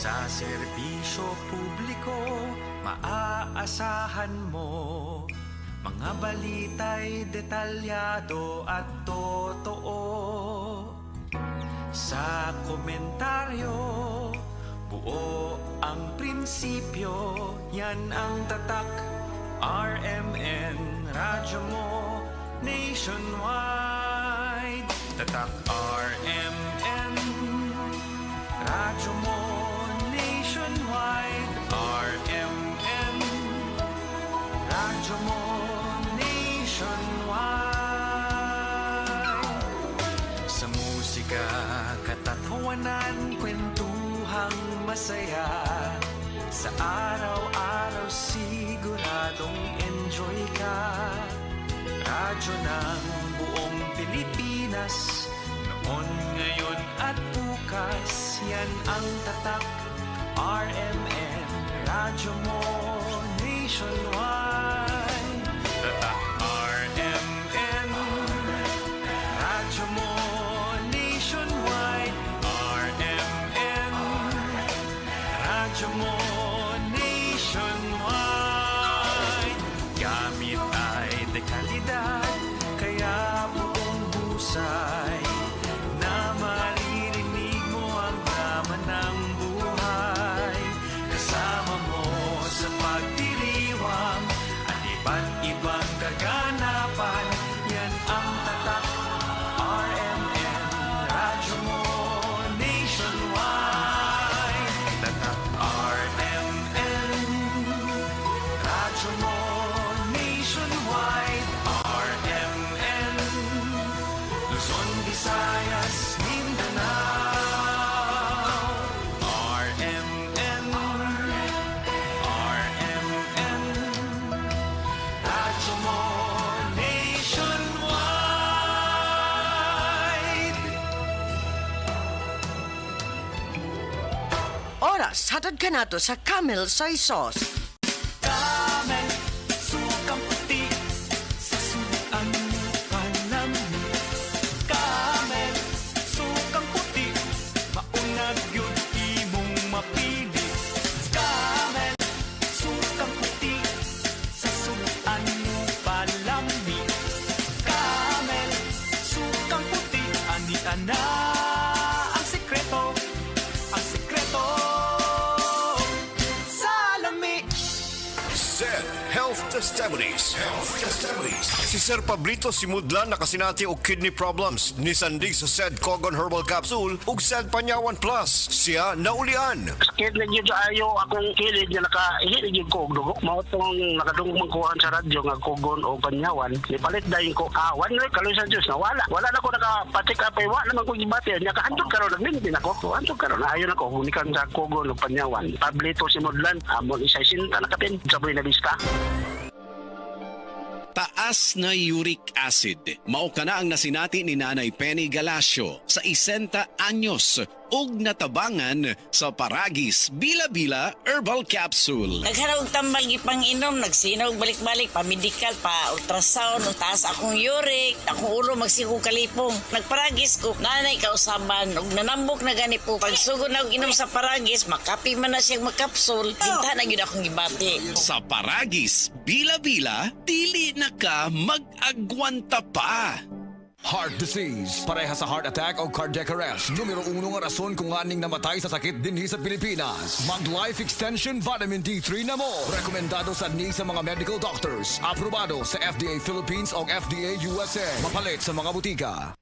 Sa serbisyo publiko, maaasahan mo mga balita'y detalyado at totoo. Sa komentaryo, buo ang prinsipyo. Yan ang tatak, RMN, radyo mo nationwide. Tatak RMN, radyo mo nationwide. RMN, radyo mo nationwide. Sa musika, katatawanan, kwentuhang masaya. Sa araw-araw siguradong enjoy ka. Radyo ng buong Pilipinas, noon, ngayon at bukas. Yan ang tatak, RMN, radyo mo nationwide. Tatak RMN, radyo mo nationwide. RMN, radyo mo nationwide. Gamit ay dekalidad, kaya buong husay na maririnig mo ang drama ng buhay. Kasama mo sa pagdiriwang at iba't ibang kaganapan. Yan ang tatak, RMN, radyo mo nationwide. Tatak RMN, radyo mo nationwide. RMN, Luzon, Visayas, Mindanao. RMN, RMN, radyo mo nationwide. Oras, hatod ka na to sa Camel Soy Sauce. Camel, sukang puti, sa sukan panlamig. Camel, sukang puti, maunag yun imong mapili. Camel, sukang puti, sa sukan panlamig. Camel, sukang puti, anita na ang sekreto, ang sekreto sa lami. SED Health Testimonies. Si Sir Pablito Simudlan nakasinati og kidney problems ni sandig sa SED Cogon Herbal Capsule ug SED Panyawan Plus. Siya naulian. Sakit na yun sa ayo akong kilid nga nakahilig yun ko og dugo. Mao tong nakadungog magkuhan sa radyo nga Cogon o Panyawan. Ipalit dayon ko awan na kaloy sa Diyos na wala. Wala na ko nakapatik apay wa naman ko gibati. Nya kaantog karon nagmintin ako. Kaantog karon ayon ako unikan sa Cogon o Panyawan. Pablito Simudlan amon isay sinta nakapin sa Buena Vista. Taas na uric acid. Mao kana ang nasinati ni Nanay Penny Galasio sa 60 anyos ug natabangan sa Paragis Bila-Bila Herbal Capsule. Naghanap og tambal gipang-inom, nagsinaw balik-balik, pa-medical, pa-ultrasound, taas akong uric, akong ulo magsigong kalipong. Nagparagis ko, nanay kausaban, ug nanambok na gani po. Pagsugod na og inom sa Paragis, makapi man na siyang magkapsul, hinta na gyud akong gibati. Sa Paragis Bila-Bila, dili na ka mag-agwanta pa. Heart disease, pareha sa heart attack o cardiac arrest. Numero 1 nga rason kung aning namatay sa sakit dinhi sa Pilipinas. Mag Life Extension Vitamin D3 na mo. Rekomendado sa ni sa mga medical doctors. Aprobado sa FDA Philippines o FDA USA. Mapalit sa mga butika.